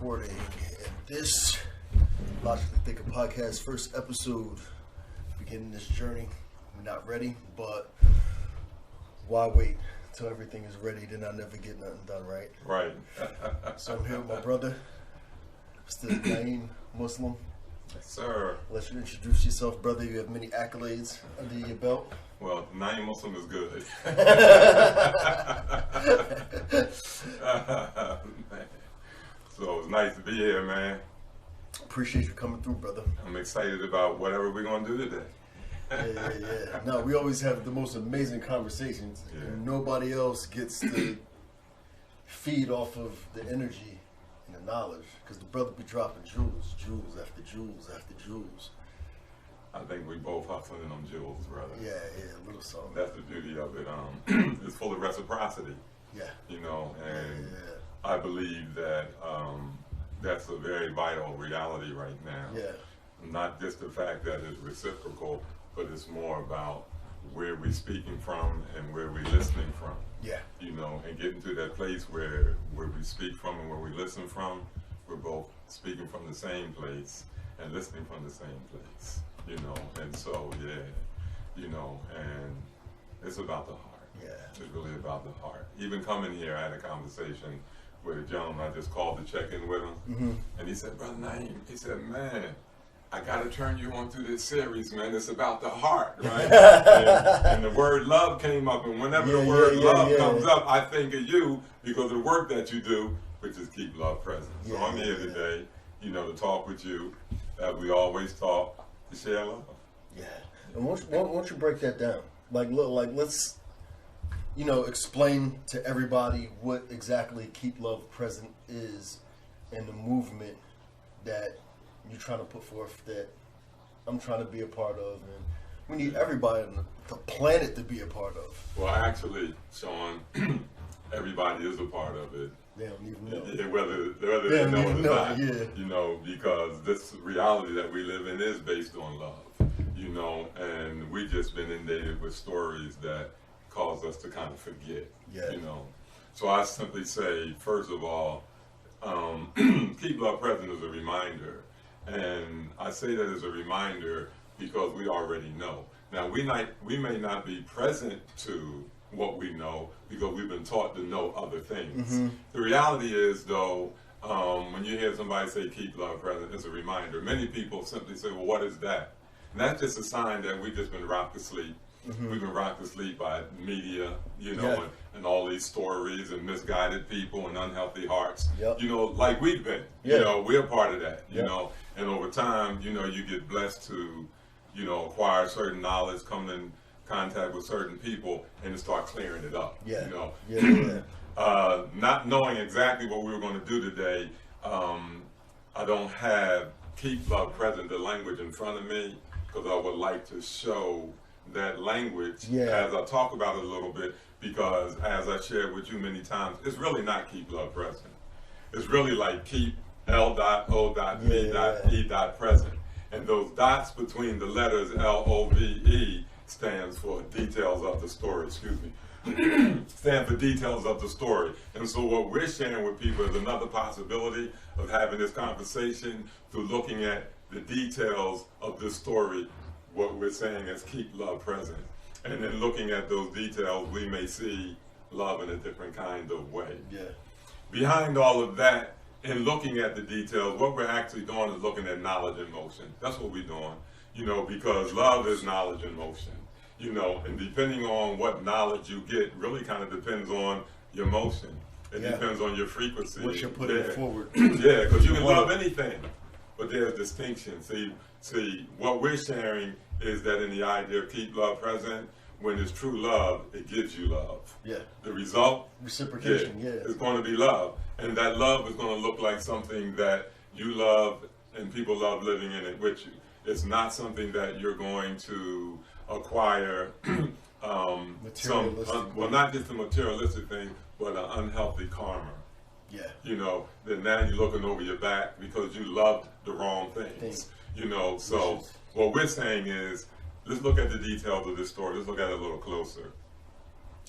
recording, and this Logically Thinking Podcast first episode, beginning this journey. We're not ready, but why wait till everything is ready? Then I never get nothing done, right? Right. So I'm here with my brother, Mr. Niam Muslim. Yes, sir. Let you introduce yourself, brother. You have many accolades under your belt. Well, Niam Muslim is good. So it's nice to be here, man. Appreciate you coming through, brother. I'm excited about whatever we're going to do today. Yeah. No, we always have the most amazing conversations. Yeah. And nobody else gets to feed off of the energy and the knowledge. Because the brother be dropping jewels after jewels after jewels. I think we both hustling in them jewels, brother. Yeah, a little something. That's the beauty of it. It's full of reciprocity. Yeah. You know, and Yeah. I believe that that's a very vital reality right now. Yeah. Not just the fact that it's reciprocal, but it's more about where we're speaking from and where we're listening from. Yeah. You know, and getting to that place where we speak from and where we listen from, we're both speaking from the same place and listening from the same place. You know, and so you know, and it's about the heart. Yeah. It's really about the heart. Even coming here, I had a conversation with a gentleman. I just called to check in with him, and he said, "Brother Niam," he said, "Man, I got to turn you on to this series, man. It's about the heart, right?" and the word love came up, and whenever the word love comes up, I think of you because of the work that you do, which is keep love present. So I'm here today, you know, to talk with you, as we always talk, to share love. Yeah. And why don't you break that down? Let's, explain to everybody what exactly Keep Love Present is and the movement that you're trying to put forth, that I'm trying to be a part of, and we need everybody on the planet to be a part of. Well, actually, Sean, everybody is a part of it. They don't even know. Yeah, whether they know it or not, yeah. you know, because this reality that we live in is based on love, you know, and we just been inundated with stories that cause us to kind of forget, you know. So I simply say, first of all, keep love present as a reminder, and I say that as a reminder because we already know. Now, we may not be present to what we know because we've been taught to know other things. The reality is, though, when you hear somebody say keep love present as a reminder, many people simply say, well, what is that? And that's just a sign that we've just been rocked to sleep. We've been rocked to sleep by media, you know, and all these stories and misguided people and unhealthy hearts, you know, like we've been. You know, we're part of that, you know, and over time, you know, you get blessed to, you know, acquire certain knowledge, come in contact with certain people, and to start clearing it up, you know. Not knowing exactly what we were going to do today, I don't have keep love present, the language in front of me, because I would like to show that language as I talk about it a little bit, because as I shared with you many times, it's really not keep love present. It's really like keep L.O.V.E. present. And those dots between the letters L-O-V-E stands for details of the story, stand for details of the story. And so what we're sharing with people is another possibility of having this conversation through looking at the details of this story. What we're saying is keep love present. And then looking at those details, we may see love in a different kind of way. Behind all of that, in looking at the details, what we're actually doing is looking at knowledge in motion. That's what we're doing, you know, because love is knowledge in motion, you know, and depending on what knowledge you get really kind of depends on your motion. It depends on your frequency. What you're putting forward. Because you can love anything, but there's distinction. See, what we're sharing is that in the idea of keep love present, when it's true love, it gives you love. The result, reciprocation, is going to be love. And that love is going to look like something that you love and people love living in it with you. It's not something that you're going to acquire well, not just a materialistic thing, but an unhealthy karma. You know, then now you're looking over your back because you loved the wrong things. You know, so what we're saying is, let's look at the details of this story. Let's look at it a little closer.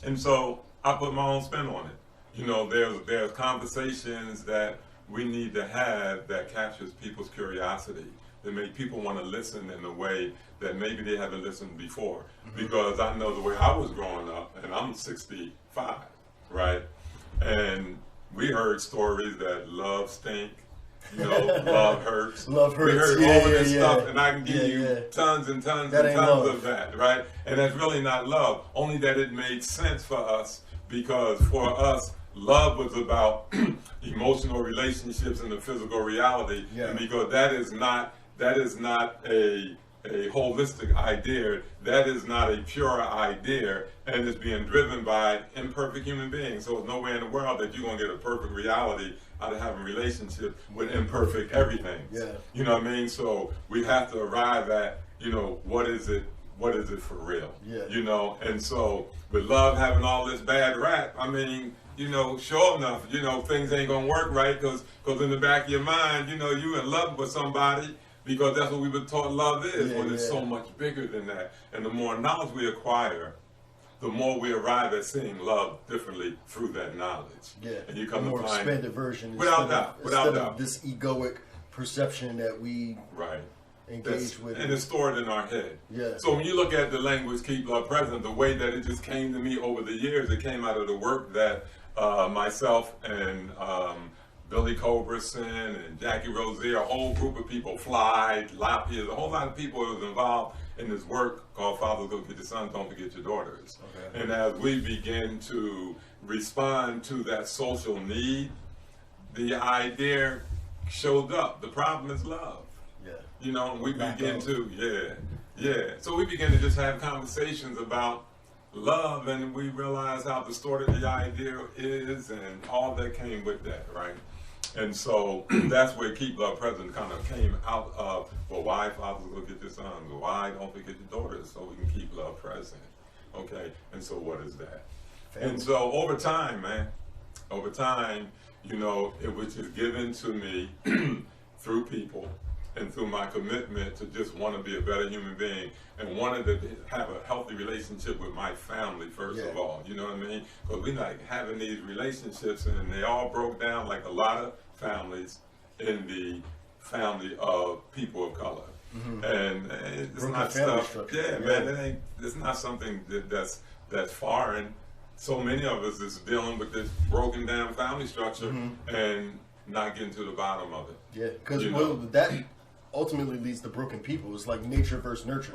And so I put my own spin on it. You know, there's conversations that we need to have that captures people's curiosity, that make people want to listen in a way that maybe they haven't listened before. Because I know the way I was growing up, and I'm 65, right? And we heard stories that love stink, you know, love hurts. Love hurts. We heard all of this stuff, and I can give you tons and tons and tons of that, right? And that's really not love, only that it made sense for us, because for us, love was about emotional relationships and the physical reality, and because that is not a holistic idea, that is not a pure idea, and it's being driven by imperfect human beings. So there's no way in the world that you're going to get a perfect reality out of having a relationship with imperfect everything. You know what I mean? So we have to arrive at, you know, what is it for real? You know, and so with love having all this bad rap, I mean, you know, sure enough, you know, things ain't gonna work right, because in the back of your mind, you know, you in love with somebody, because that's what we've been taught love is, but it's so much bigger than that. And the more knowledge we acquire, the more we arrive at seeing love differently through that knowledge. And you come a more to find expanded version, without doubt, instead of this egoic perception that we engage with, and it's stored in our head. So when you look at the language "keep love present," the way that it just came to me over the years, it came out of the work that myself and Billy Culberson and Jackie Rosier, a whole group of people, Fly, Lapierre, a whole lot of people was involved in this work called Fathers Go Get Your Sons, Don't Forget Your Daughters. And as we begin to respond to that social need, the idea showed up. The problem is love. You know, we begin to, so we begin to just have conversations about love, and we realize how distorted the idea is and all that came with that, right? And so that's where Keep Love Present kind of came out of, well, why fathers go get your sons? Why don't forget your daughters, so we can keep love present? Okay, and so what is that? And so over time, man, you know, it was just given to me through people and through my commitment to just want to be a better human being and wanted to have a healthy relationship with my family, first of all, you know what I mean? Because we like having these relationships, and they all broke down like a lot of families in the family of people of color. And it's not stuff, man, it's not something that's foreign. So many of us is dealing with this broken down family structure and not getting to the bottom of it. Because that ultimately leads to broken people. It's like nature versus nurture.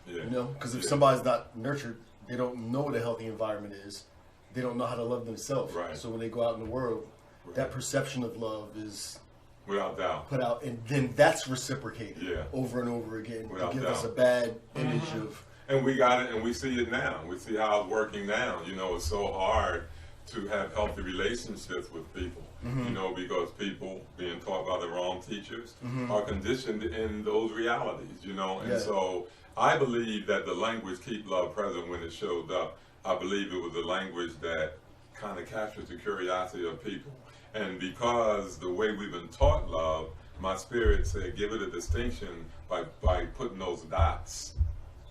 You know, because if somebody's not nurtured, they don't know what a healthy environment is. They don't know how to love themselves. So when they go out in the world, that perception of love is without doubt put out, and then that's reciprocated over and over again to give us a bad image of. And we got it, and we see it now. We see how it's working now. You know, it's so hard to have healthy relationships with people. You know, because people being taught by the wrong teachers are conditioned in those realities, you know. And so I believe that the language Keep Love Present, when it showed up, I believe it was a language that kind of captures the curiosity of people. And because the way we've been taught love, my spirit said give it a distinction by putting those dots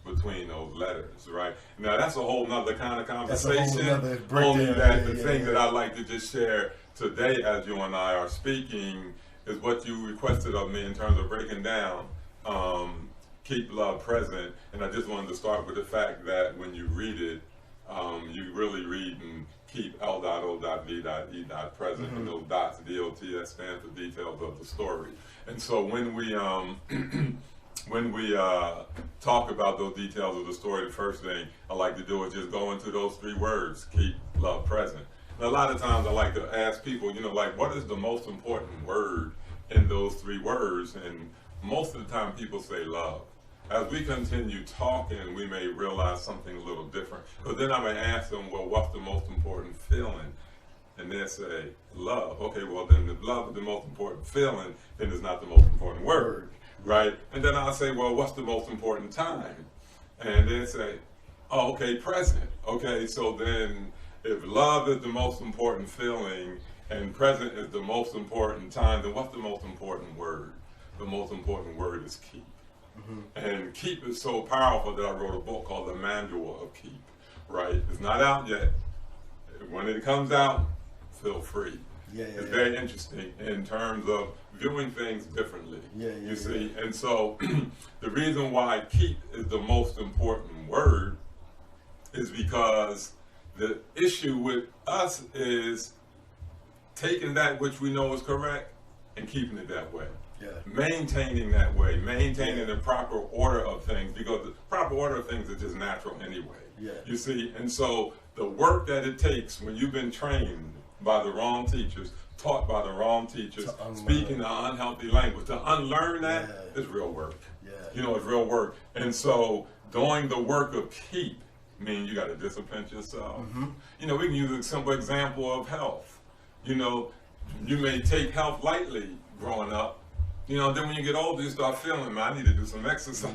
between those letters, right? Now that's a whole nother kind of conversation. Only that the thing that I'd like to just share today as you and I are speaking is what you requested of me in terms of breaking down Keep Love Present. And I just wanted to start with the fact that when you read it, you really read and keep L.O.V.E. present, and those dots, DOTS, stand for details of the story. And so when we talk about those details of the story, the first thing I like to do is just go into those three words, keep love present. And a lot of times I like to ask people, you know, like, what is the most important word in those three words? And most of the time people say love. As we continue talking, we may realize something a little different. But then I may ask them, well, what's the most important feeling? And they'll say, love. Okay, well, then if love is the most important feeling, then it's not the most important word, right? And then I'll say, well, what's the most important time? And they'll say, oh, okay, present. Okay, so then if love is the most important feeling and present is the most important time, then what's the most important word? The most important word is keep. And keep is so powerful that I wrote a book called The Manual of Keep, right? It's not out yet. When it comes out, feel free. It's very interesting in terms of viewing things differently. You see, and so the reason why keep is the most important word is because the issue with us is taking that which we know is correct and keeping it that way. Maintaining that way, maintaining the proper order of things, because the proper order of things is just natural anyway. You see, and so the work that it takes when you've been trained by the wrong teachers, taught by the wrong teachers, speaking an unhealthy language, to unlearn that is real work. You know, it's real work. And so doing the work of keep means you got to discipline yourself. You know, we can use a simple example of health. You know, you may take health lightly growing up. You know, then when you get older, you start feeling, man, I need to do some exercise.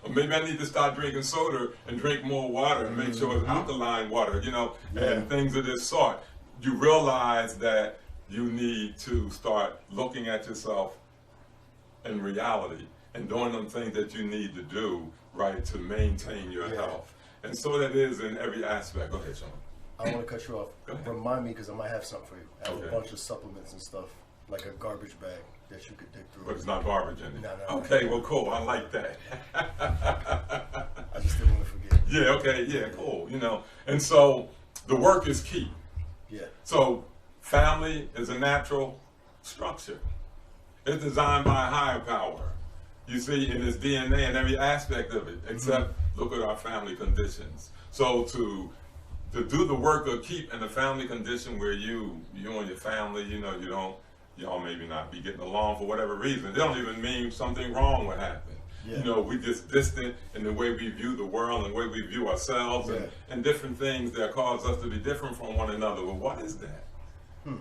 Or maybe I need to start drinking soda and drink more water and make sure it's alkaline water, you know, and things of this sort. You realize that you need to start looking at yourself in reality and doing them things that you need to do, right, to maintain your health. And so that is in every aspect. Go ahead, Sean. I don't want to cut you off. Remind me, because I might have something for you. I have a bunch of supplements and stuff, like a garbage bag that you could dig through. But it's not garbage in it. No. Okay, well, cool. I like that. I just didn't want to forget. Cool. You know, and so the work is key. So family is a natural structure. It's designed by a higher power. You see, in its DNA and every aspect of it, except look at our family conditions. So to do the work of keep in a family condition where you and your family, you know, y'all maybe not be getting along for whatever reason. It don't even mean something wrong would happen. You know, we just distant in the way we view the world and the way we view ourselves and different things that cause us to be different from one another. Well, what is that?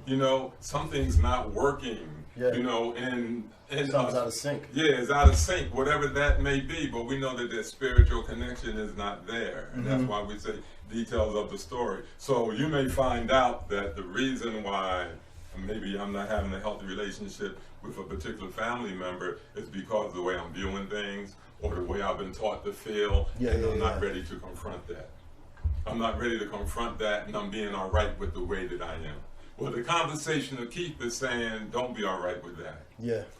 You know, something's not working, you know, and something's out of sync. It's out of sync, whatever that may be, but we know that their spiritual connection is not there. And that's why we say details of the story. So you may find out that the reason why maybe I'm not having a healthy relationship with a particular family member is because of the way I'm viewing things or the way I've been taught to feel, and I'm not ready to confront that. I'm not ready to confront that, and I'm being all right with the way that I am. Well, the conversation of keep is saying, don't be all right with that.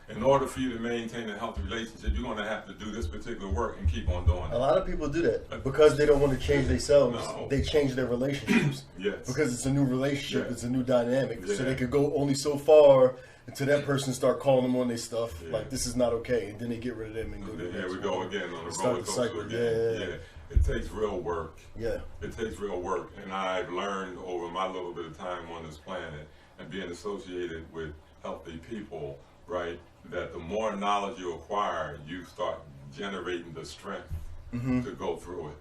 In order for you to maintain a healthy relationship, you're going to have to do this particular work and keep on doing it. A lot of people do that because they don't want to change themselves. They change their relationships. Because it's a new relationship, it's a new dynamic. So they could go only so far until that person start calling them on their stuff. Like, this is not okay. And then they get rid of them and go to the next one. Here we go again on the roller coaster again. It takes real work. It takes real work. And I've learned over my little bit of time on this planet and being associated with healthy people, right, that the more knowledge you acquire, you start generating the strength to go through it.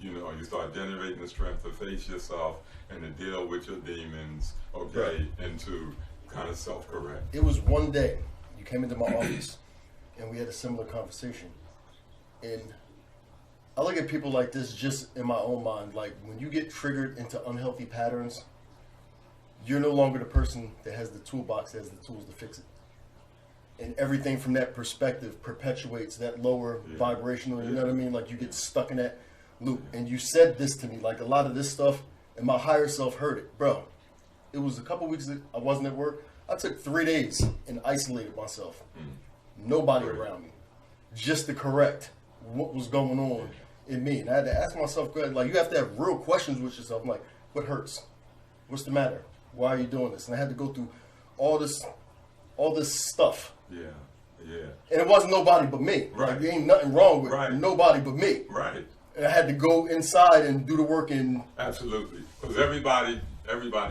You know, you start generating the strength to face yourself and to deal with your demons, and to kind of self-correct. It was one day you came into my office and we had a similar conversation. And I look at people like this just in my own mind. Like, when you get triggered into unhealthy patterns, you're no longer the person that has the toolbox, that has the tools to fix it. And everything from that perspective perpetuates that lower vibrational, you know what I mean? Like, you get stuck in that loop. And you said this to me, like, a lot of this stuff, and my higher self heard it. Bro, it was a couple weeks that I wasn't at work. I took 3 days and isolated myself. Nobody around me. Just to correct what was going on in me. And I had to ask myself, like, you have to have real questions with yourself. I'm like, what hurts? What's the matter? Why are you doing this? And I had to go through all this stuff. And it wasn't nobody but me. Like, there ain't nothing wrong with nobody but me. And I had to go inside and do the work. And absolutely, because everybody,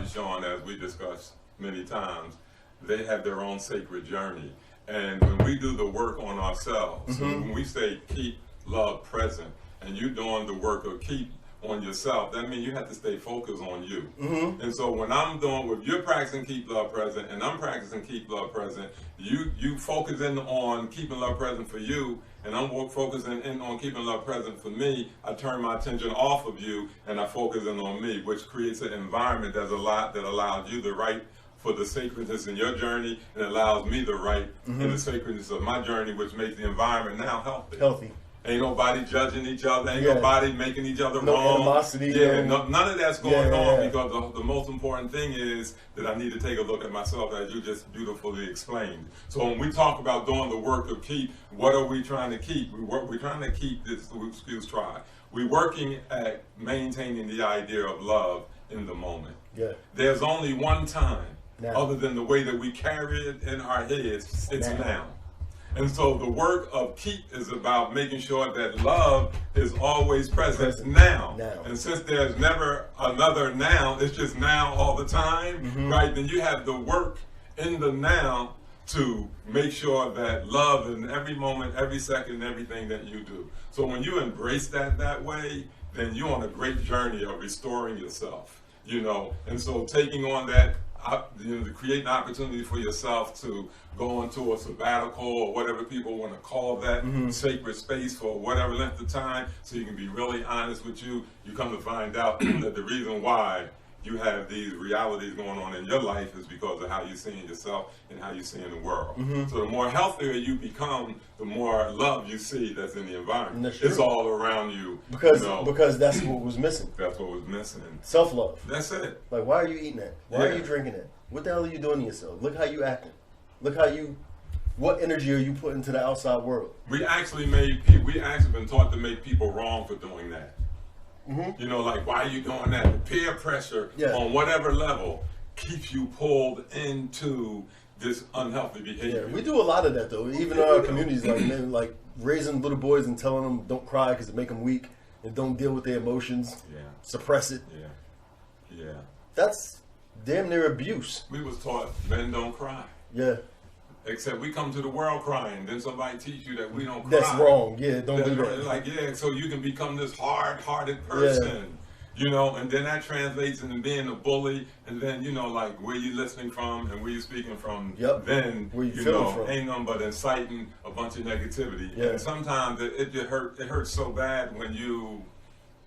Sean, as we discussed many times, they have their own sacred journey. And when we do the work on ourselves, so when we say keep love present, and you're doing the work of keep on yourself, that means you have to stay focused on you. And so when I'm doing, if you're practicing keep love present and I'm practicing keep love present, you focusing on keeping love present for you, and I'm focusing in on keeping love present for me. I turn my attention off of you and I focus in on me, which creates an environment that allows you the right for the sacredness in your journey, and allows me the right in the sacredness of my journey, which makes the environment now healthy. Ain't nobody judging each other. Ain't Yeah. nobody making each other No wrong. animosity, Yeah, no- none of that's going on, Yeah. because the most important thing is that I need to take a look at myself, as you just beautifully explained. So when we talk about doing the work of keep, what are we trying to keep? We're trying to keep this. We're working at maintaining the idea of love in the moment. Yeah. There's only one time, Now. other than the way that we carry it in our heads, it's Now. now. And so the work of keep is about making sure that love is always present now. Now. And since there's never another now, it's just now all the time, right? Then you have to work in the now to make sure that love in every moment, every second, everything that you do. So when you embrace that way, then you're on a great journey of restoring yourself, And so taking on that, to create an opportunity for yourself to go into a sabbatical or whatever people want to call that, sacred space for whatever length of time, so you can be really honest with you. You come to find out that the reason why you have these realities going on in your life is because of how you're seeing yourself and how you're seeing the world. So the more healthier you become, the more love you see that's in the environment. That's it's true. all around you. Because that's what was missing. That's what was missing. Self-love. That's it. Like, why are you eating that? Why are Yeah. you drinking that? What the hell are you doing to yourself? Look how you acting. Look what energy are you putting into the outside world? We actually been taught to make people wrong for doing that. Like, why are you doing that? The peer pressure on whatever level keeps you pulled into this unhealthy behavior. Yeah, we do a lot of that though. Even in our communities, like raising little boys and telling them don't cry because it make them weak and don't deal with their emotions. Yeah. Suppress it. Yeah. That's damn near abuse. We was taught men don't cry. Yeah. Except we come to the world crying. Then somebody teach you that we don't cry. That's wrong. Yeah, don't do that. Like, so you can become this hard-hearted person. And then that translates into being a bully, and then like where you listening from and where you speaking from. Yep. Then where you feeling from. Ain't nothing but inciting a bunch of negativity. Yeah. And sometimes it hurts so bad when you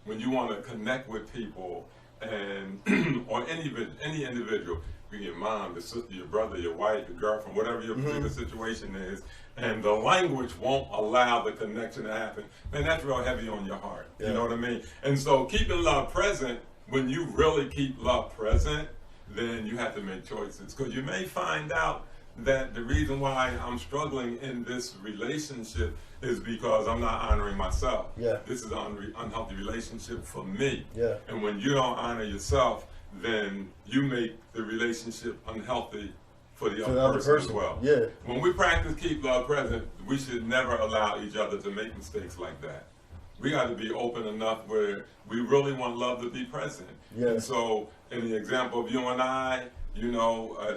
want to connect with people and or any individual. Your mom, your sister, your brother, your wife, your girlfriend, whatever your particular situation is, and the language won't allow the connection to happen, man, that's real heavy on your heart. Yeah. You know what I mean? And so keeping love present, when you really keep love present, then you have to make choices. Because you may find out that the reason why I'm struggling in this relationship is because I'm not honoring myself. Yeah. This is an unhealthy relationship for me. Yeah. And when you don't honor yourself, then you make the relationship unhealthy for the other person as well. Yeah. When we practice keep love present, we should never allow each other to make mistakes like that. We got to be open enough where we really want love to be present. Yeah. And so, in the example of you and I,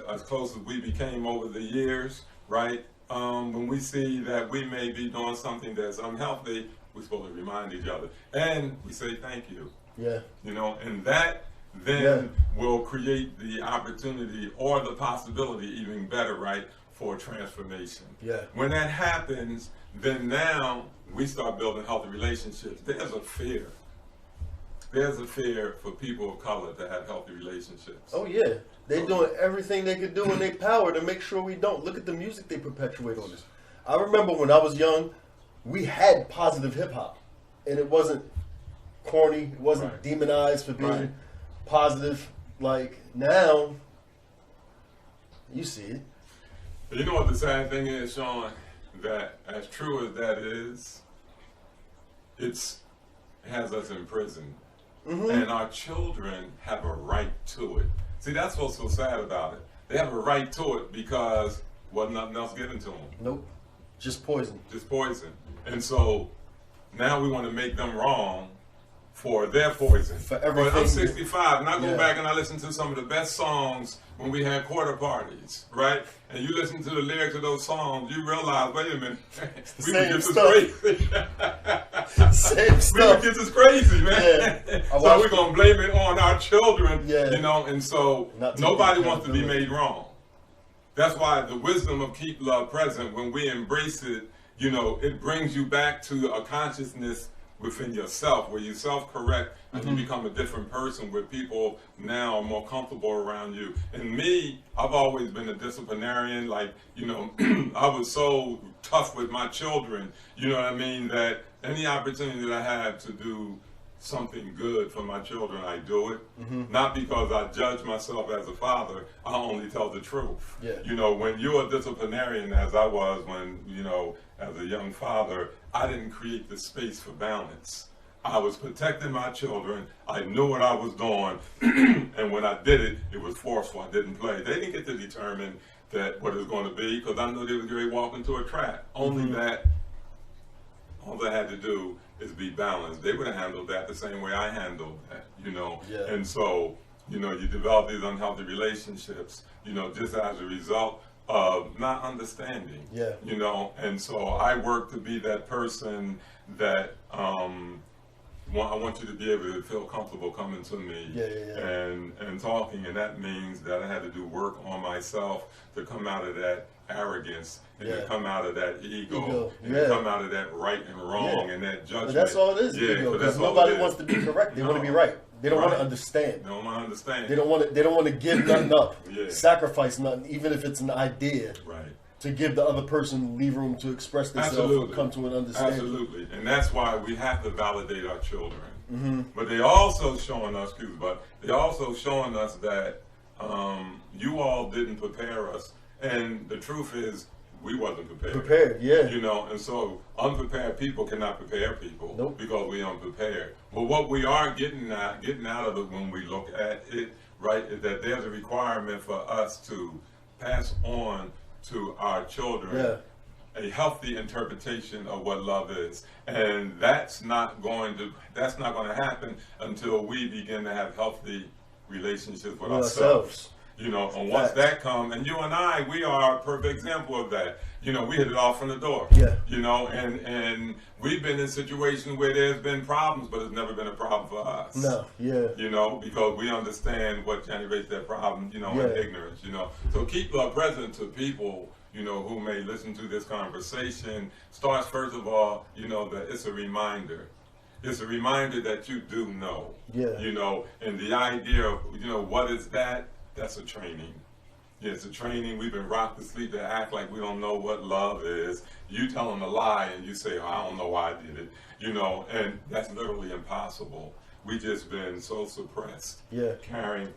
as close as we became over the years, right? When we see that we may be doing something that's unhealthy, we're supposed to remind each other, and we say thank you. Yeah. And that then will create the opportunity or the possibility, even better, right, for transformation. Yeah. When that happens, then now we start building healthy relationships. There's a fear. There's a fear for people of color to have healthy relationships. Oh yeah. They're doing everything they could do in their power to make sure we don't. Look at the music they perpetuate on us. I remember when I was young, we had positive hip hop. And it wasn't corny, it wasn't demonized for being positive. Like now, you see it. You know what the sad thing is, Sean? That as true as that is, it has us in prison. And our children have a right to it. See, that's what's so sad about it. They have a right to it because wasn't nothing else given to them. Nope. Just poison. Just poison. And so now we want to make them wrong for their poison. For everything. But I'm 65, and I go back and I listen to some of the best songs when we had quarter parties, right? And you listen to the lyrics of those songs, you realize, wait a minute, we would get this crazy. Same stuff. We would get this crazy, man. Yeah. So we're going to blame it on our children, Yeah. and so nobody wants to be made wrong. That's why the wisdom of keep love present, when we embrace it, it brings you back to a consciousness within yourself, where you self-correct and you become a different person, where people now are more comfortable around you. And me, I've always been a disciplinarian. Like, I was so tough with my children, you know what I mean, that any opportunity that I have to do something good for my children, I do it. Not because I judge myself as a father, I only tell the truth. Yeah. You know, when you're a disciplinarian, as I was when, you know, as a young father, I didn't create the space for balance. I was protecting my children. I knew what I was doing. And when I did it, it was forceful. I didn't play. They didn't get to determine that what it was going to be, because I knew they were going to walk into a trap. Only that, all they had to do is be balanced. They would have handled that the same way I handled that, you know. Yeah. And so, you know, you develop these unhealthy relationships, you know, just as a result of not understanding. Yeah. You know, and so I work to be that person that I want you to be able to feel comfortable coming to me and talking, and that means that I had to do work on myself to come out of that arrogance and to come out of that ego and to come out of that right and wrong and that judgment. But that's all it is, ego, because nobody wants to be correct. They want to be right. They don't want to understand. They don't want to understand. They don't want to give nothing up, sacrifice nothing, even if it's an idea. Right. To give the other person leave room to express themselves and come to an understanding. Absolutely. And that's why we have to validate our children. But they also showing us, they also showing us that you all didn't prepare us. And the truth is, we wasn't prepared. You know, and so unprepared people cannot prepare people because we unprepared. But what we are getting out of it when we look at it, right, is that there's a requirement for us to pass on to our children a healthy interpretation of what love is, and that's not going to happen until we begin to have healthy relationships with ourselves. You know, and once that comes, and you and I, we are a perfect example of that. You know, we hit it off from the door. You know, and we've been in situations where there's been problems, but it's never been a problem for us. You know, because we understand what generates that problem, you know, in ignorance, you know. So keep love present to people, you know, who may listen to this conversation. Starts, first of all, you know, that it's a reminder. It's a reminder that you do know. You know, and the idea of, you know, what is that? That's a training. Yeah, it's a training. We've been rocked to sleep to act like we don't know what love is. You tell them a lie and you say, oh, I don't know why I did it. You know, and that's literally impossible. We just been so suppressed. Carrying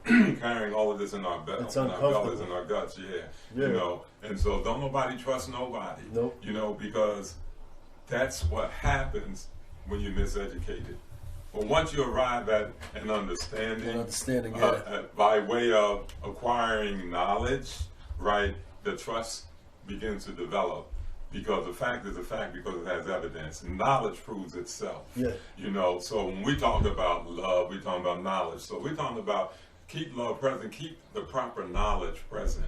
all of this in our bellies, in our bellies, in our guts. You know, and so don't nobody trust nobody. You know, because that's what happens when you're miseducated. But once you arrive at an understanding, by way of acquiring knowledge, right, the trust begins to develop. Because the fact is a fact because it has evidence. Knowledge proves itself. You know, so when we talk about love, we're talking about knowledge. So we're talking about keep love present, keep the proper knowledge present.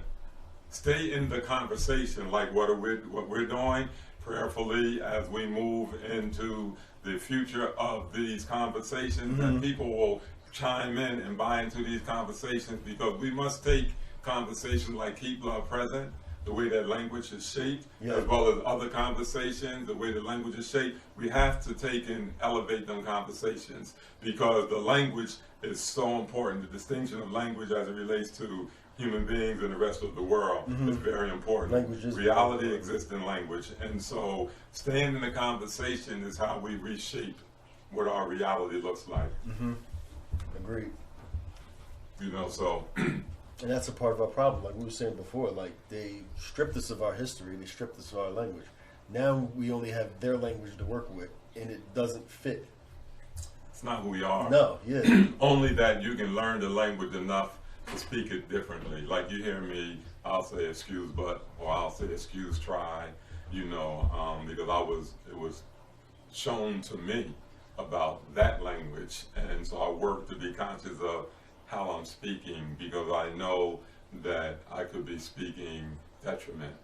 Stay in the conversation like what we're doing prayerfully as we move into the future of these conversations, that people will chime in and buy into these conversations, because we must take conversations like keep love present, the way that language is shaped, as well as other conversations, the way the language is shaped. We have to take and elevate them conversations, because the language is so important. The distinction of language as it relates to human beings and the rest of the world is very important. Reality exists in language, and so staying in the conversation is how we reshape what our reality looks like. Agreed. You know, so and that's a part of our problem, like we were saying before. Like, they stripped us of our history, they stripped us of our language. Now we only have their language to work with, and it doesn't fit. It's not who we are. No, Only that you can learn the language enough to speak it differently. Like, you hear me, I'll say excuse but, or I'll say excuse try, you know, because it was shown to me about that language, and so I work to be conscious of how I'm speaking, because I know that I could be speaking detriment,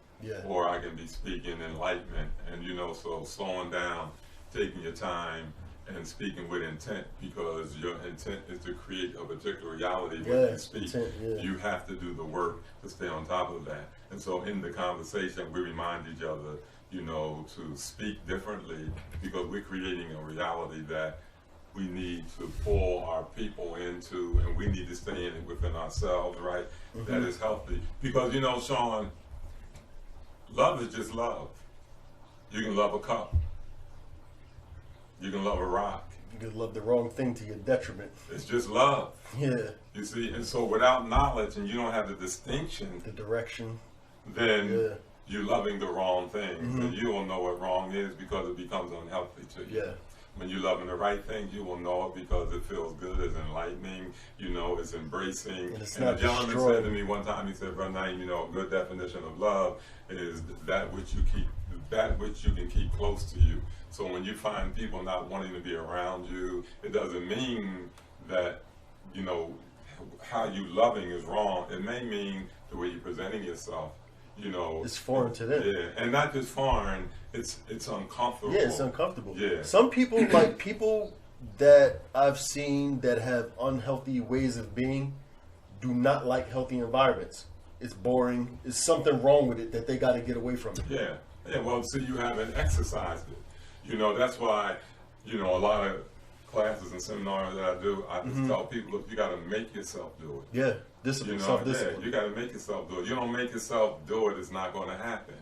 or I can be speaking enlightenment, and you know, so slowing down, taking your time, and speaking with intent, because your intent is to create a particular reality when you speak. You have to do the work to stay on top of that. And so in the conversation, we remind each other, you know, to speak differently, because we're creating a reality that we need to pull our people into, and we need to stay in it within ourselves, right? That is healthy. Because, you know, Sean, love is just love. You can love a cup. You can love a rock. You can love the wrong thing to your detriment. It's just love. Yeah. You see, and so without knowledge, and you don't have the distinction, the direction, then you're loving the wrong things, and you will know what wrong is because it becomes unhealthy to you. Yeah. When you're loving the right things, you will know it because it feels good, it's enlightening, you know, it's embracing. And, a gentleman said to me one time, he said, Brother Niam, you know, a good definition of love is that which you can keep close to you. So when you find people not wanting to be around you, it doesn't mean that, you know, how you loving is wrong. It may mean the way you're presenting yourself. You know, it's foreign to them. Yeah, and not just foreign, it's uncomfortable. Yeah, it's uncomfortable. Yeah. Some people, like people that I've seen that have unhealthy ways of being, do not like healthy environments. It's boring. There's something wrong with it that they got to get away from it. Yeah. Yeah, well, see, you haven't exercised it. You know, that's why, you know, a lot of classes and seminars that I do, I just tell people, look, you got to make yourself do it. Yeah, discipline, you know, self-discipline. Yeah, you got to make yourself do it. You don't make yourself do it, it's not going to happen.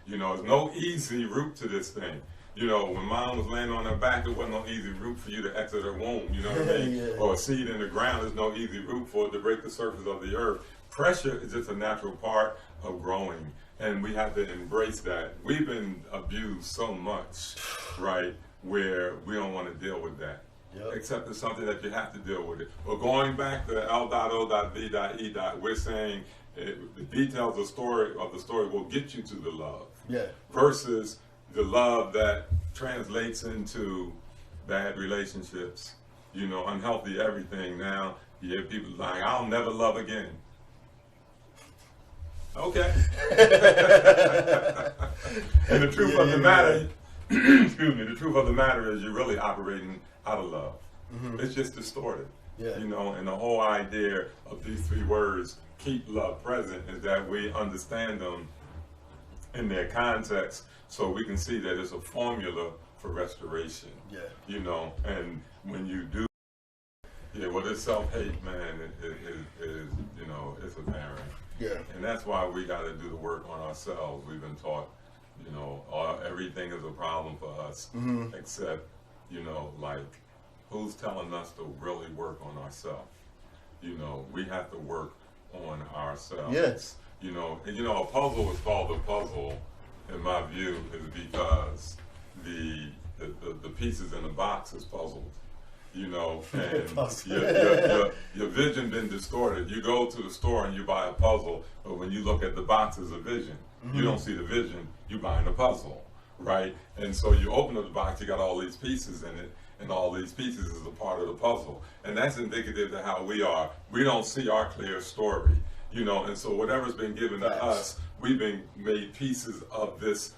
You know, there's no easy route to this thing. You know, when mom was laying on her back, there wasn't no easy route for you to exit her womb, you know what I mean? Yeah. Or a seed in the ground, there's no easy route for it to break the surface of the earth. Pressure is just a natural part of growing, and we have to embrace that. We've been abused so much, right, where we don't want to deal with that. Yep. Except it's something that you have to deal with it. But going back to L.O.V.E. we're saying the details of the story will get you to the love. Yeah. Versus the love that translates into bad relationships, you know, unhealthy everything. Now you hear people like, I'll never love again. Okay. And the truth of the matter, excuse me, the truth of the matter is you're really operating out of love. It's just distorted. Yeah. You know, and the whole idea of these three words, keep love present, is that we understand them in their context so we can see that it's a formula for restoration. Yeah. You know, and when you do, well, this self-hate, man, is you know, it's a barrier. Yeah. And that's why we got to do the work on ourselves. We've been taught, you know, everything is a problem for us, except, you know, like, who's telling us to really work on ourselves? You know, we have to work on ourselves. Yes. You know, and you know, a puzzle is called a puzzle, in my view, is because the pieces in the box is puzzled. You know, and your vision been distorted. You go to the store and you buy a puzzle, but when you look at the box as a vision, you don't see the vision, you buying a puzzle, right? And so you open up the box, you got all these pieces in it, and all these pieces is a part of the puzzle. And that's indicative of how we are. We don't see our clear story, you know, and so whatever's been given to us, we've been made pieces of this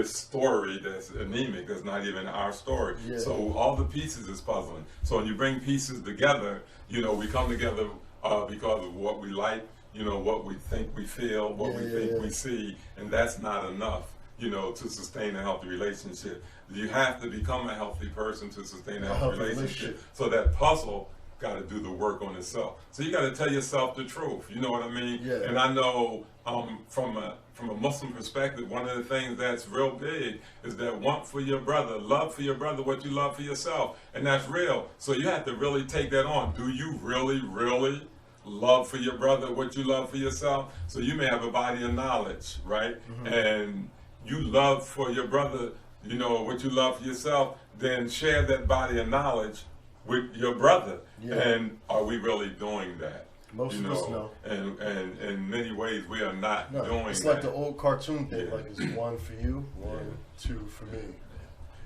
story that's anemic, that's not even our story. Yeah. So all the pieces is puzzling. So when you bring pieces together, you know, we come together because of what we like, you know, what we think we feel, what we think we see, and that's not enough, you know, to sustain a healthy relationship. You have to become a healthy person to sustain a healthy relationship. So that puzzle got to do the work on itself. So you got to tell yourself the truth. You know what I mean? Yeah. And I know from a Muslim perspective, one of the things that's real big is that want for your brother, love for your brother what you love for yourself, and that's real. So you have to really take that on. Do you really, really love for your brother what you love for yourself? So you may have a body of knowledge, right? And you love for your brother, you know, what you love for yourself, then share that body of knowledge with your brother. Yeah. And are we really doing that? Most of us know. And in many ways, we are not doing it's like the old cartoon thing, like it's one for you, one, two for me.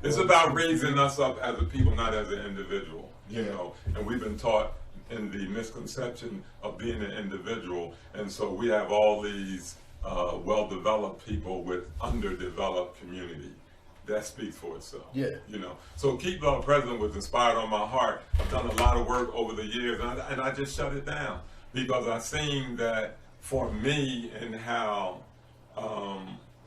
It's about raising us up as a people, not as an individual, you know. And we've been taught in the misconception of being an individual. And so we have all these well-developed people with underdeveloped community. That speaks for itself. Yeah. You know. So Keep Love Present was inspired on my heart. I've done a lot of work over the years, and I just shut it down because I've seen that for me and how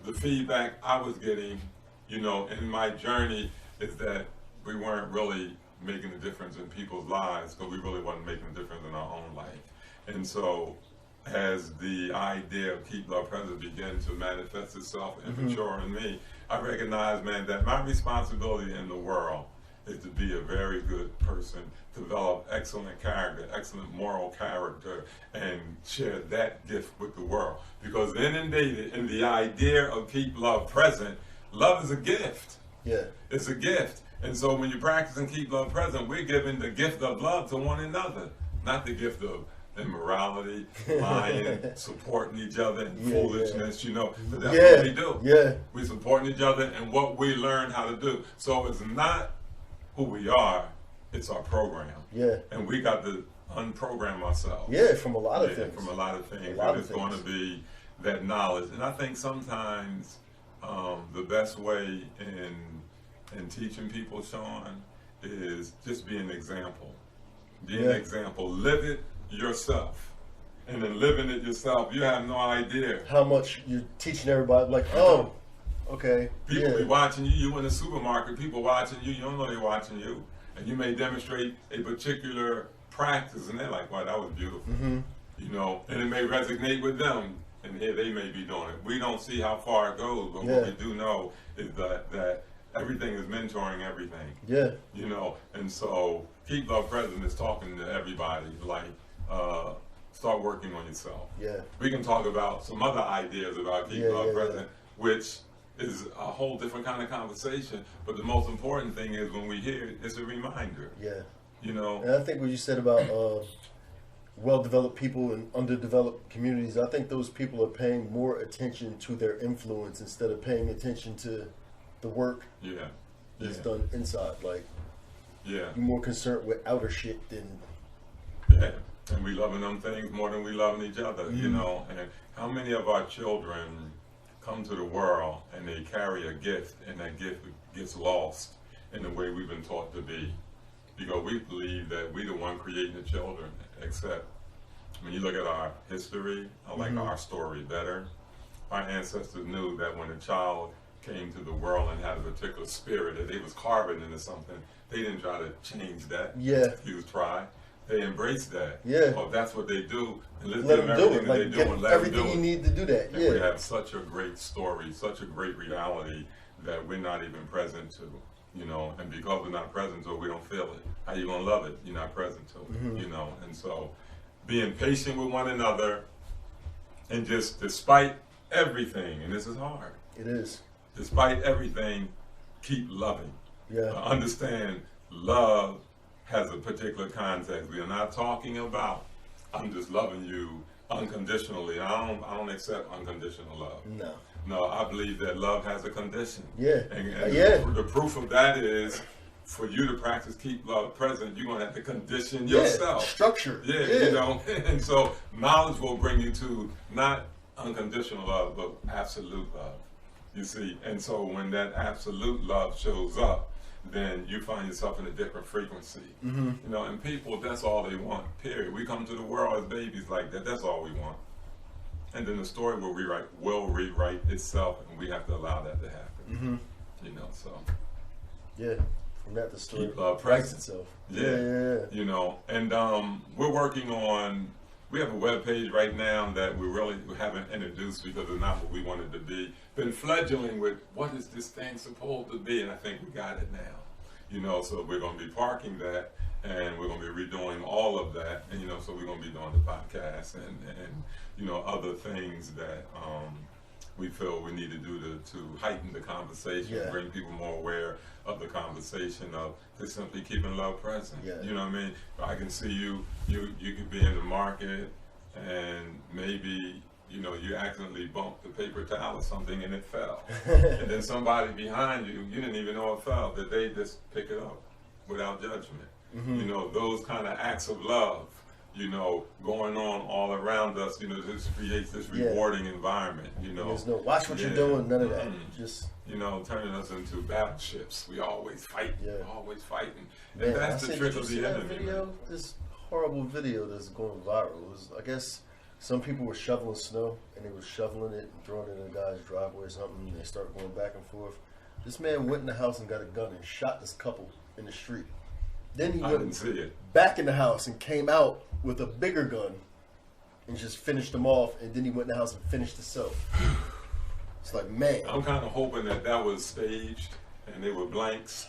the feedback I was getting, you know, in my journey is that we weren't really making a difference in people's lives because we really wasn't making a difference in our own life. And so as the idea of Keep Love Present began to manifest itself and mature in me, I recognize, man, that my responsibility in the world is to be a very good person, develop excellent character, excellent moral character, and share that gift with the world. Because inundated in the idea of keep love present, love is a gift. Yeah. It's a gift. And so when you practice and keep love present, we're giving the gift of love to one another, not the gift of immorality, lying, supporting each other in foolishness, you know. But that's what we do. Yeah. We supporting each other in what we learn how to do. So it's not who we are, it's our program. Yeah. And we got to unprogram ourselves. Yeah, from a lot of things. From a lot of things. And it's going to be that knowledge. And I think sometimes the best way in teaching people, Sean, is just be an example. Be an example. Live it yourself. And in living it yourself, you have no idea how much you're teaching everybody. Like, oh, okay. People be watching you. You in the supermarket, people watching you. You don't know they're watching you. And you may demonstrate a particular practice, and they're like, wow, that was beautiful. You know, and it may resonate with them. And here they may be doing it. We don't see how far it goes, but what we do know is that everything is mentoring everything. Yeah. You know, and so Keep Love Present is talking to everybody, like, start working on yourself. Yeah. We can talk about some other ideas about Keep Love Present, which is a whole different kind of conversation, but the most important thing is when we hear it, it's a reminder. Yeah. You know? And I think what you said about well-developed people in underdeveloped communities, I think those people are paying more attention to their influence instead of paying attention to the work that's done inside. Like, you're more concerned with outer shit than... Yeah, and we loving them things more than we loving each other, you know? And how many of our children come to the world and they carry a gift, and that gift gets lost in the way we've been taught to be? Because we believe that we're the one creating the children, except when you look at our history, I like our story better. Our ancestors knew that when a child came to the world and had a particular spirit that they was carving into something, they didn't try to change that. Yeah. Use try. They embraced that. Yeah. Oh, that's what they do. And let's give them everything that they do and let them do it. Everything you need to do that. And we have such a great story, such a great reality that we're not even present to. You know, and because we're not present to it, we don't feel it. How you gonna love it? You're not present to it. You know, and so being patient with one another, and just despite everything, and this is hard. It is. Despite everything, keep loving. Yeah. Understand, love has a particular context. We are not talking about I'm just loving you unconditionally. I don't accept unconditional love. No. No, I believe that love has a condition. Yeah. And the proof of that is for you to practice keep love present, you're going to have to condition yourself. Structure. Yeah, you know. And so knowledge will bring you to not unconditional love, but absolute love. You see? And so when that absolute love shows up, then you find yourself in a different frequency. You know, and people, that's all they want, period. We come to the world as babies like that. That's all we want. And then the story will rewrite itself, and we have to allow that to happen. You know, so. Yeah, from that the story writes itself. Yeah. You know, and we're working on, we have a web page right now that we haven't introduced because it's not what we wanted to be. Been fledgling with what is this thing supposed to be, and I think we got it now. You know, so we're going to be parking that, and we're going to be redoing all of that, and you know, so we're going to be doing the podcast and you know, other things that we feel we need to do to heighten the conversation, bring people more aware of the conversation of just simply keeping love present. You know what I mean? I can see you could be in the market and maybe, you know, you accidentally bumped the paper towel or something and it fell. And then somebody behind you didn't even know it fell, that they just pick it up without judgment. You know, those kind of acts of love, you know, going on all around us, you know, this creates this rewarding environment, you know. There's no watch what you're doing, none of that. Just, you know, turning us into battleships. We always fight, always fighting. And that's the trick of the enemy. This horrible video that's going viral. It was, I guess, some people were shoveling snow, and they were shoveling it and throwing it in a guy's driveway or something, and they start going back and forth. This man went in the house and got a gun and shot this couple in the street. Then he went back in the house and came out with a bigger gun and just finished them off, and then he went in the house and finished himself. It's like, man. I'm kind of hoping that was staged and they were blanks.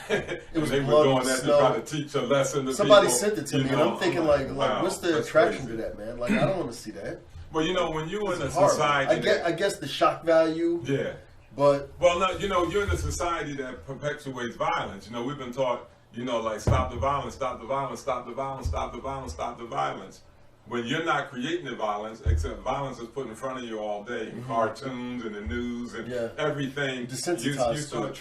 It was they were blood, doing that snow. to try to teach a lesson to Somebody people. sent it to You me, know, and I'm thinking wow, what's the that's attraction crazy. to that, man? Like, I don't want to see that. Well, you know, when you in a It's horrible. society, I guess the shock value. yeah. But Well, no, you know, you're in a society that perpetuates violence. You know, we've been taught, you know, like stop the violence, stop the violence, stop the violence, stop the violence, stop the violence. When you're not creating the violence, except violence is put in front of you all day, in cartoons and the news and everything. Desensitized you start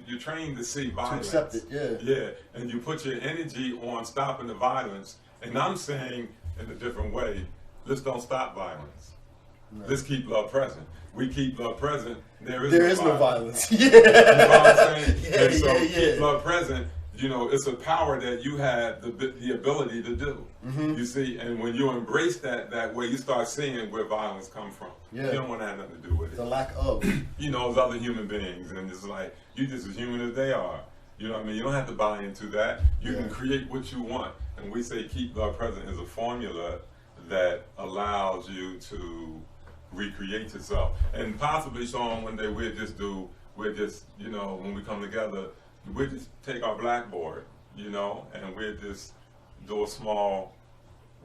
you're trained to see violence. to accept it, Yeah, and you put your energy on stopping the violence. And I'm saying, in a different way, let's don't stop violence. No. Let's keep love present. We keep love present. There is no violence. Yeah. You know what I'm saying? Yeah, and so keep love present. You know, it's a power that you have the ability to do. You see, and when you embrace that way, you start seeing where violence comes from. Yeah. You don't want to have nothing to do with it. The lack of. You know, as other human beings, and it's like you just as human as they are. You know what I mean? You don't have to buy into that. You can create what you want. And we say keep love present is a formula that allows you to recreate yourself. And possibly, Sean, one day we'll just, you know, when we come together, we'll just take our blackboard, you know, and we'll just do a small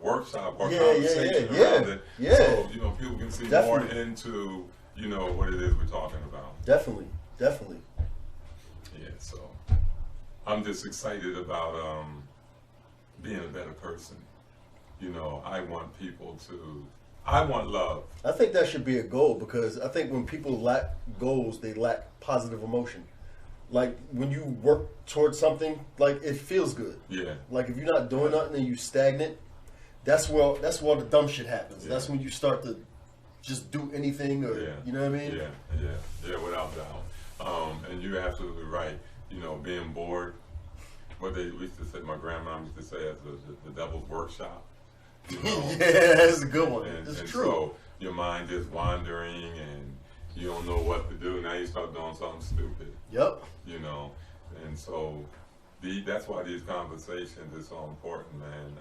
workshop or conversation around it. Yeah. So, you know, people can see more into, you know, what it is we're talking about. Definitely. Yeah, so I'm just excited about being a better person. You know, I want love. I think that should be a goal, because I think when people lack goals, they lack positive emotion. Like when you work towards something, like it feels good. Yeah. Like if you're not doing nothing and you stagnant, that's where the dumb shit happens. Yeah. That's when you start to just do anything, or you know what I mean? Yeah, without doubt. And you're absolutely right. You know, being bored. What they used to say, my grandma used to say, as the devil's workshop. You know? Yeah, that's a good one. And true. So your mind is wandering and you don't know what to do. Now you start doing something stupid. Yep. You know, and so that's why these conversations are so important, man.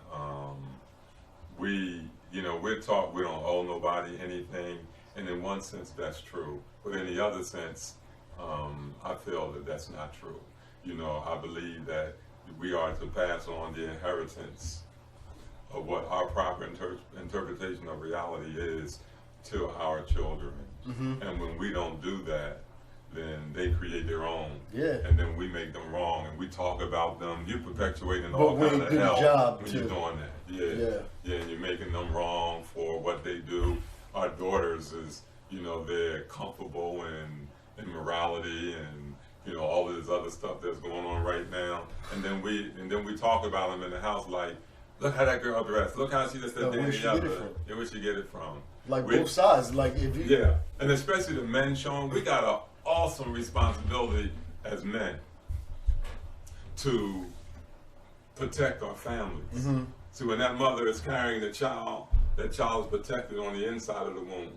We're taught we don't owe nobody anything, and in one sense that's true, but in the other sense, I feel that that's not true. You know, I believe that we are to pass on the inheritance of what our proper interpretation of reality is to our children. And when we don't do that, then they create their own. Yeah. And then we make them wrong, and we talk about them. You're perpetuating all kind of hell when you're doing that. Yeah, and you're making them wrong for what they do. Our daughters is, you know, they're comfortable in morality and, you know, all of this other stuff that's going on right now. And then we talk about them in the house like, look how that girl dressed. Look how she just said that and the other. Yeah, where she get it from? Like both sides. Like if you and especially the men, Sean, we got an awesome responsibility as men to protect our families. So when that mother is carrying the child, that child is protected on the inside of the womb.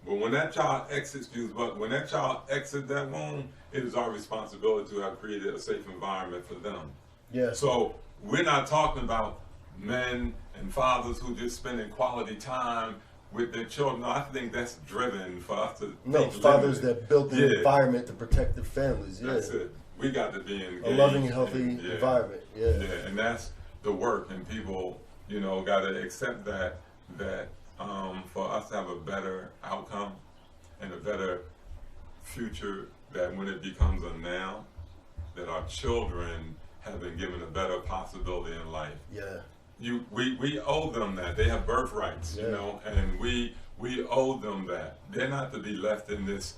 But when that child exits that womb, it is our responsibility to have created a safe environment for them. Yeah. So we're not talking about men and fathers who just spending quality time with their children. No, I think that's driven for us to fathers that built the environment to protect their families. Yeah. That's it. We got to be engaged. A loving, healthy environment. Yeah. And that's the work, and people, you know, got to accept that for us to have a better outcome and a better future, that when it becomes a now, that our children have been given a better possibility in life. Yeah. We owe them that. They have birthrights, you know, and we owe them that. They're not to be left in this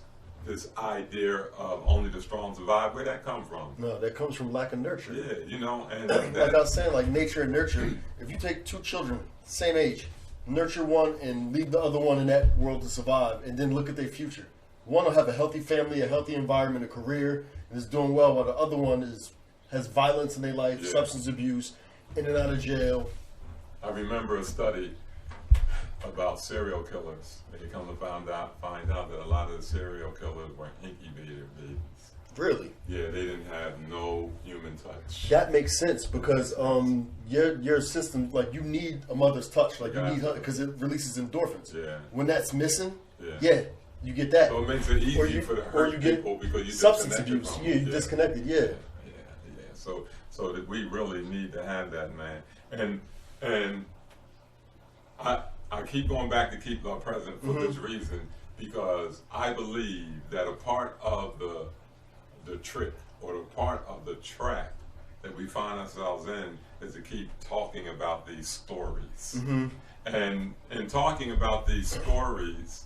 idea of only the strong survive. Where'd that come from? No, that comes from lack of nurture. Yeah, you know, and like I was saying, like nature and nurture. If you take two children, same age, nurture one and leave the other one in that world to survive, and then look at their future. One will have a healthy family, a healthy environment, a career, and is doing well, while the other one has violence in their life, substance abuse, in and out of jail. I remember a study about serial killers. They come to find out that a lot of the serial killers were incubator babies. Really? Yeah, they didn't have no human touch. That makes sense, because your system, like, you need a mother's touch, like you need her, because it releases endorphins. Yeah. When that's missing, You get that. So it makes it easy for the hurt people because you substance abuse. Yeah, you're disconnected. Yeah. So that we really need to have that, man. And I keep going back to keep love present for this reason, because I believe that a part of the trick or a part of the trap that we find ourselves in is to keep talking about these stories. And in talking about these stories,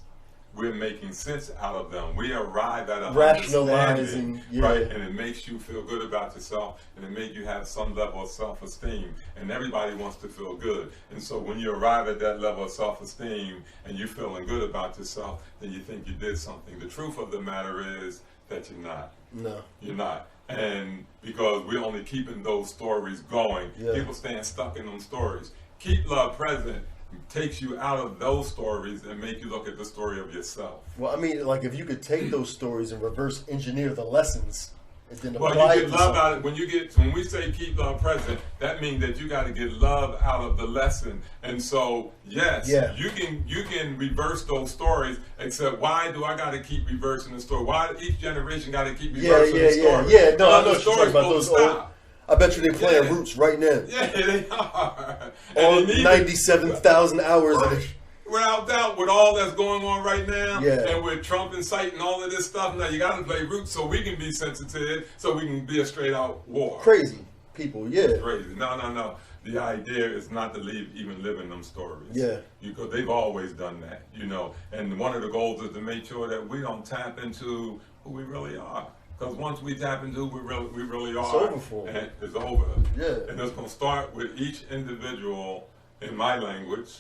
we're making sense out of them. We arrive at a rationalizing, right? And it makes you feel good about yourself, and it makes you have some level of self-esteem. And everybody wants to feel good. And so when you arrive at that level of self-esteem and you're feeling good about yourself, then you think you did something. The truth of the matter is that you're not. No. You're not. And because we're only keeping those stories going, people staying stuck in them stories. Keep love present takes you out of those stories and make you look at the story of yourself. Well, I mean, like if you could take those stories and reverse engineer the lessons and then apply you get love out of it. When we say keep love present, that means that you got to get love out of the lesson. And so, yes, you can reverse those stories. Except, why do I got to keep reversing the story? Why each generation got to keep reversing the story? Yeah. No, I know what you're talking about those old. I bet you they're playing Roots right now. Yeah, they are. All 97,000 hours of it. Without doubt, with all that's going on right now, yeah. and with Trump inciting all of this stuff, now you got to play Roots so we can be sensitive, so we can be a straight out war. Crazy people, yeah. Crazy. No. The idea is not to even live in them stories. Yeah. Because they've always done that, you know. And one of the goals is to make sure that we don't tap into who we really are. Because once we tap into who we really are, it's over for and it's over. Yeah. And it's going to start with each individual, in my language,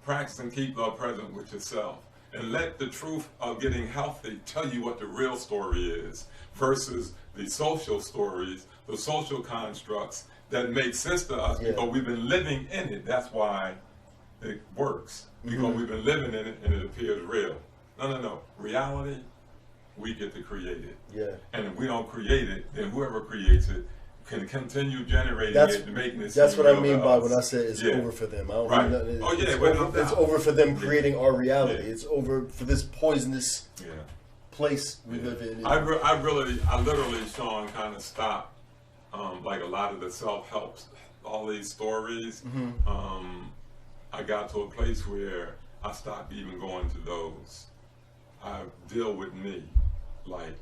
practice and keep love present with yourself. And let the truth of getting healthy tell you what the real story is versus the social stories, the social constructs that make sense to us because we've been living in it. That's why it works. Because we've been living in it and it appears real. No. Reality, we get to create it. Yeah. And if we don't create it, then whoever creates it can continue generating it and making it. That's what I mean by when I say it's over for them. I don't mean nothing. It's over for them creating our reality. Yeah. It's over for this poisonous place we live in. I literally, Sean, kind of stopped like a lot of the self-helps, all these stories. I got to a place where I stopped even going to those. I deal with me, like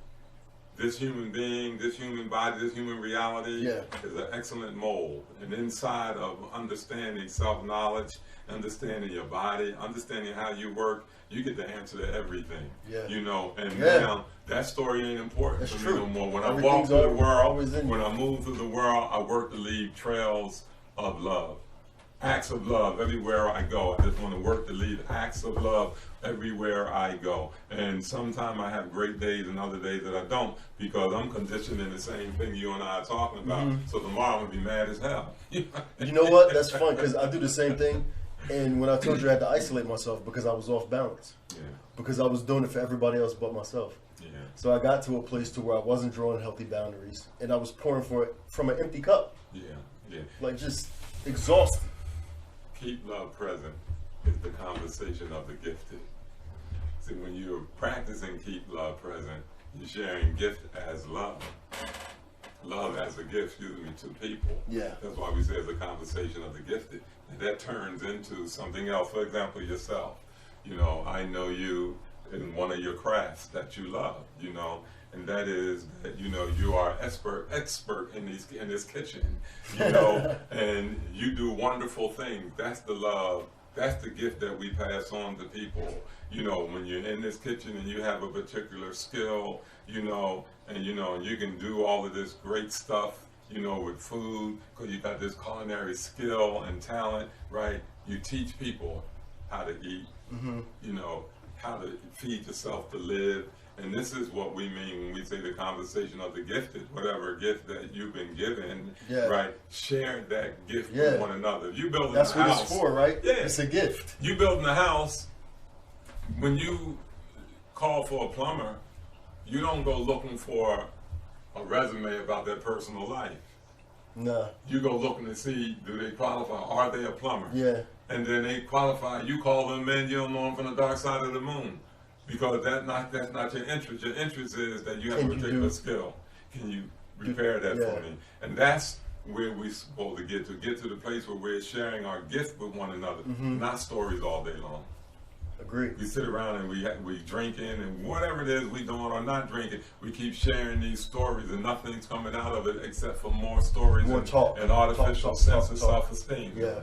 this human being, this human body, this human reality is an excellent mold. And inside of understanding self-knowledge, understanding your body, understanding how you work, you get the answer to everything. You know, and now that story ain't important for me no more. When I walk through the world, when I move through the world, I work to leave trails of love. Acts of love everywhere I go. I just want to work to leave acts of love everywhere I go. And sometimes I have great days and other days that I don't because I'm conditioned in the same thing you and I are talking about. So tomorrow I'm going to be mad as hell. You know what? That's fun because I do the same thing. And when I told you I had to isolate myself because I was off balance. Because I was doing it for everybody else but myself. So I got to a place to where I wasn't drawing healthy boundaries. And I was pouring for it from an empty cup. Like just exhausted. Keep love present is the conversation of the gifted. See, when you're practicing keep love present, you're sharing gift as love. Love as a gift, to people. That's why we say it's a conversation of the gifted. And that turns into something else. For example, yourself. You know, I know you in one of your crafts that you love, you know, and that is that, you know, you are expert in this kitchen, you know, and you do wonderful things. That's the love. That's the gift that we pass on to people. You know, when you're in this kitchen and you have a particular skill, you know, and you can do all of this great stuff, you know, with food, because you got this culinary skill and talent, right? You teach people how to eat, you know, how to feed yourself to live. And this is what we mean when we say the conversation of the gifted. Whatever gift that you've been given, right? Share that gift with one another. You building a house. That's what it's for, right? It's a gift. You building a house. When you call for a plumber, you don't go looking for a resume about their personal life. No. You go looking to see, do they qualify? Are they a plumber? Yeah. And then they qualify. You call them in, you don't know them from the dark side of the moon. Because that's not your interest. Your interest is that you have a particular skill. Can you repair that for me? And that's where we're supposed to get to the place where we're sharing our gift with one another, not stories all day long. Agreed. We sit around and we drinking and whatever it is we doing or not drinking, we keep sharing these stories and nothing's coming out of it except for more stories and artificial sense of self-esteem. Yeah.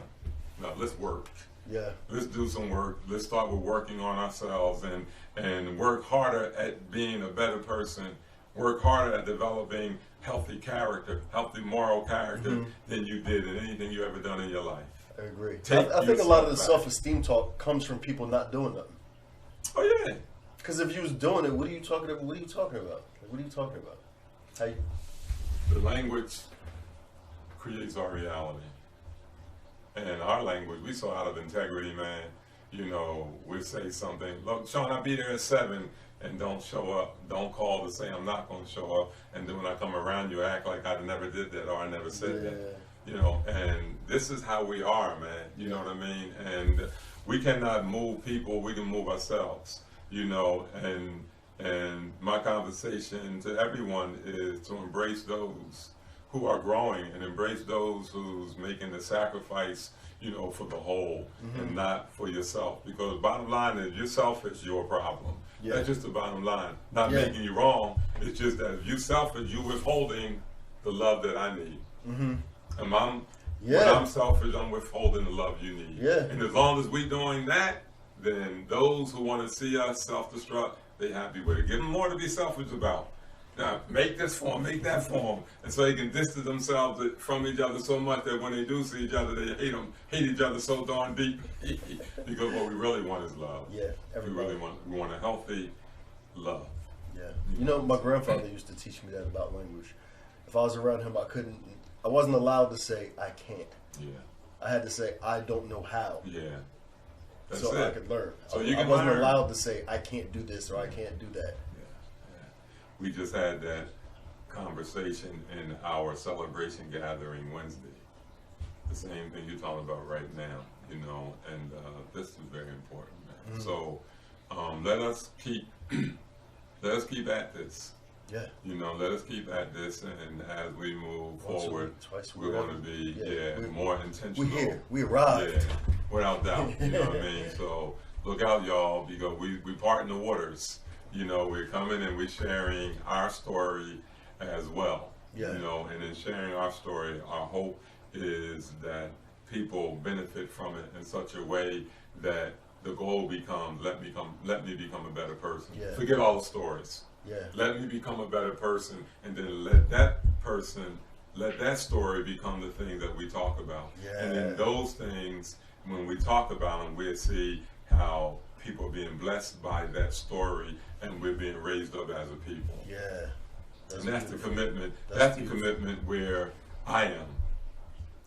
No, let's work. Yeah. Let's do some work. Let's start with working on ourselves and work harder at being a better person. Work harder at developing healthy character, healthy moral character than you did in anything you ever done in your life. I agree. I think a lot of the self-esteem talk comes from people not doing nothing. Oh yeah. Because if you was doing it, what are you talking about? What are you talking about? Like, what are you talking about? How you... The language creates our reality. And our language, we so out of integrity, man. You know, we say something. Look, Sean, I'll be there at 7, and don't show up. Don't call to say I'm not going to show up. And then when I come around, you act like I never did that or I never said that. You know, and this is how we are, man. You know what I mean? And we cannot move people. We can move ourselves. You know, and my conversation to everyone is to embrace those who are growing and embrace those who's making the sacrifice, you know, for the whole and not for yourself. Because bottom line is, you're selfish, your problem. That's just the bottom line. Not making you wrong. It's just that if you're selfish, you're withholding the love that I need. And when I'm selfish, I'm withholding the love you need. And as long as we're doing that, then those who want to see us self-destruct, they happy with it. Give them more to be selfish about. Now, make this form, make that form, and so they can distance themselves from each other so much that when they do see each other, they hate each other so darn deep. Because what we really want is love. We really want a healthy love. You know, my grandfather used to teach me that about language. If I was around him, I wasn't allowed to say I can't. I had to say I don't know how. That's so it. I could learn. So I wasn't allowed to say I can't do this or I can't do that. We just had that conversation in our celebration gathering Wednesday. The same thing you're talking about right now, you know, and this is very important, man. So let us keep at this. You know, let us keep at this, and as we move forward, we're going to be more intentional. We arrived. Without doubt. You know what I mean? So look out, y'all, because we part in the waters. You know, we're coming and we're sharing our story as well. You know, and in sharing our story, our hope is that people benefit from it in such a way that the goal becomes, let me become a better person. Forget all the stories. Let me become a better person, and then let that story become the thing that we talk about. And then those things, when we talk about them, we'll see how people are being blessed by that story, and we're being raised up as a people. And that's the commitment. That's the commitment where I am.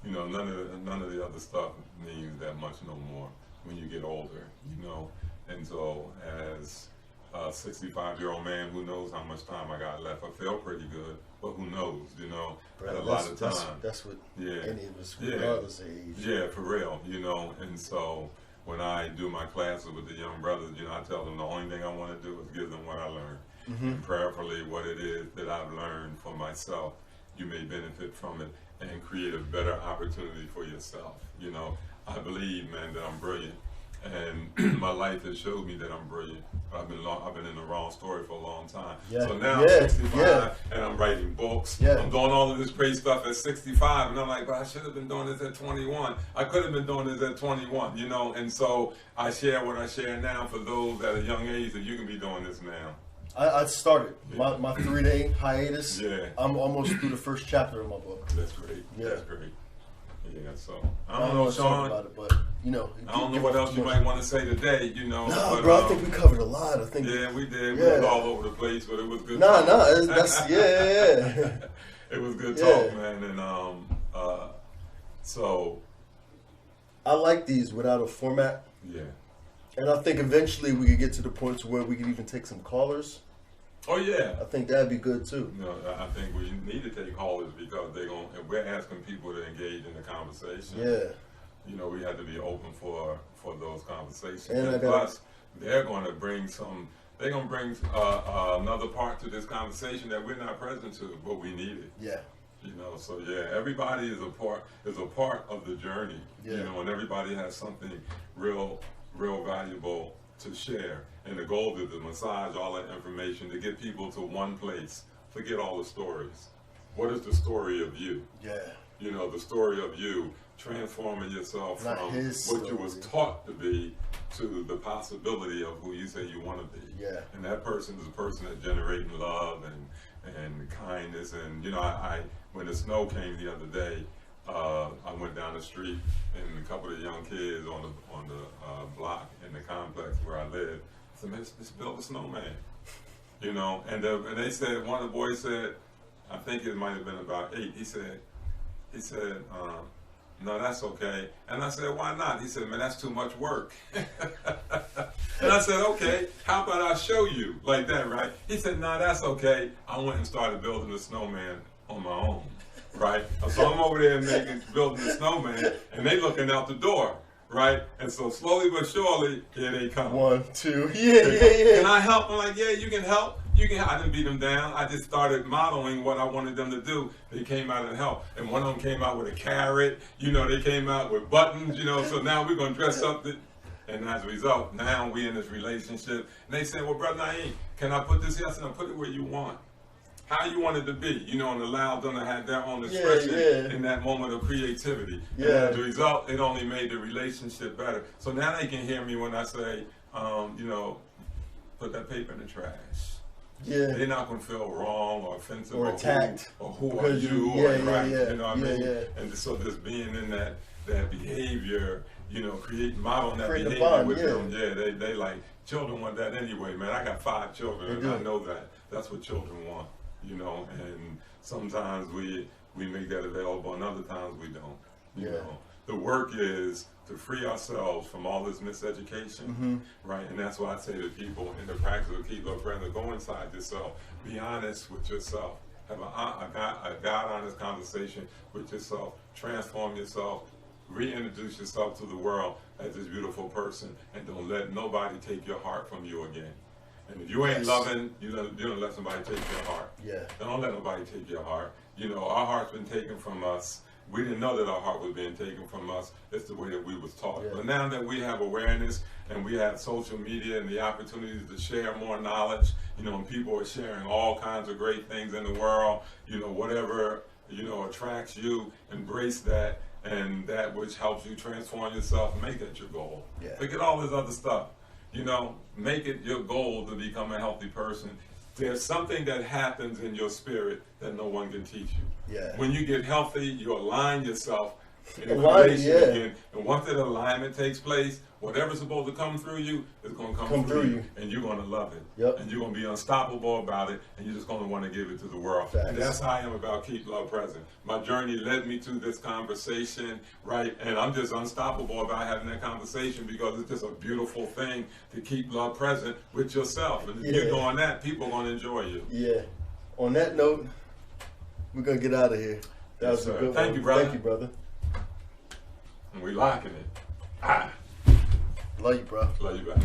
You know, none of the other stuff means that much no more when you get older. You know, and so as a 65-year-old man, who knows how much time I got left? I feel pretty good, but who knows? You know, a lot of time. That's what any of us, regardless of age. For real. You know, and so when I do my classes with the young brothers, you know, I tell them the only thing I want to do is give them what I learned. And prayerfully what it is that I've learned for myself, you may benefit from it and create a better opportunity for yourself. You know, I believe, man, that I'm brilliant. And my life has showed me that I'm brilliant. I've been in the wrong story for a long time. So now I'm 65 and I'm writing books. I'm doing all of this great stuff at 65, and I'm like, but I should have been doing this at 21. I could have been doing this at 21, you know. And so I share what I share now for those at a young age that you can be doing this now. I started my 3-day hiatus. I'm almost through the first chapter of my book. That's great. That's great. So I don't know, Sean, about it, but you know, I don't know what else you might want to say today. You know, no, bro, I think we covered a lot. I think we did. We was all over the place, but it was good. That's It was good talk, man, and so I like these without a format. And I think eventually we could get to the point where we could even take some callers. Oh yeah, I think that'd be good too. No, I think we need to take callers because we're asking people to engage in the conversation. You know, we have to be open for those conversations. And plus, they're going to bring some they're gonna bring another part to this conversation that we're not present to, but we need it. Yeah. You know, so yeah, everybody is a part of the journey. Yeah. You know, and everybody has something real valuable to share. And the goal is to massage all that information to get people to one place. Forget all the stories. What is the story of you? Yeah. You know, the story of you transforming yourself Not from what you was taught to be to the possibility of who you say you want to be. Yeah. And that person is a person that's generating love and kindness. And you know, I when the snow came the other day, I went down the street and a couple of young kids on the block in the complex where I live. I said, "Man, let's build a snowman." You know, and they said, one of the boys said, I think it might have been about 8. He said, "No, that's okay." And I said, "Why not?" He said, "Man, that's too much work." And I said, "Okay, how about I show you like that, right?" He said, "No, that's okay." I went and started building a snowman on my own, right? So I'm over there building the snowman, and they looking out the door, right? And so slowly but surely, here they come. 1, 2, yeah. Can I help? I'm like, yeah, you can help. I didn't beat them down. I just started modeling what I wanted them to do. They came out and helped. And one of them came out with a carrot. You know, they came out with buttons, you know. So now we're going to dress up. And as a result, now we in this relationship. And they said, "Well, Brother Niam, can I put this here?" I said, "No, put it where you want. How you want it to be, you know, and allow them to have their own expression in that moment of creativity." Yeah. And as a result, it only made the relationship better. So now they can hear me when I say, you know, put that paper in the trash. Yeah. They're not going to feel wrong or offensive or attacked. Or who are you? You know what I mean? Yeah. And so just being in that behavior, you know, modeling that behavior bond, with them. Yeah, they like, children want that anyway, man. I got 5 children, and I know that. That's what children want. You know, and sometimes we make that available, and other times we don't. You know, the work is to free ourselves from all this miseducation, right? And that's why I say to people in the practice of keep love present, go inside yourself, be honest with yourself, have a God-honest conversation with yourself, transform yourself, reintroduce yourself to the world as this beautiful person, and don't let nobody take your heart from you again. And if you ain't loving, you don't let somebody take your heart. Yeah. Don't let nobody take your heart. You know, our heart's been taken from us. We didn't know that our heart was being taken from us. It's the way that we was taught. Yeah. But now that we have awareness and we have social media and the opportunities to share more knowledge, you know, and people are sharing all kinds of great things in the world, you know, whatever, you know, attracts you, embrace that, and that which helps you transform yourself, make it your goal. Yeah. Forget all this other stuff. You know, make it your goal to become a healthy person. There's something that happens in your spirit that no one can teach you. Yeah. When you get healthy, you align yourself in a relation again. And once that alignment takes place, whatever's supposed to come through you is going to come through you. And you're going to love it. Yep. And you're going to be unstoppable about it. And you're just going to want to give it to the world. Facts. And that's how I am about Keep Love Present. My journey led me to this conversation, right? And I'm just unstoppable about having that conversation because it's just a beautiful thing to keep love present with yourself. And if you're doing that, people are going to enjoy you. Yeah. On that note, we're going to get out of here. That was a good one. Thank you, brother. Thank you, brother. And we liking it. Love you, bro. Love you back.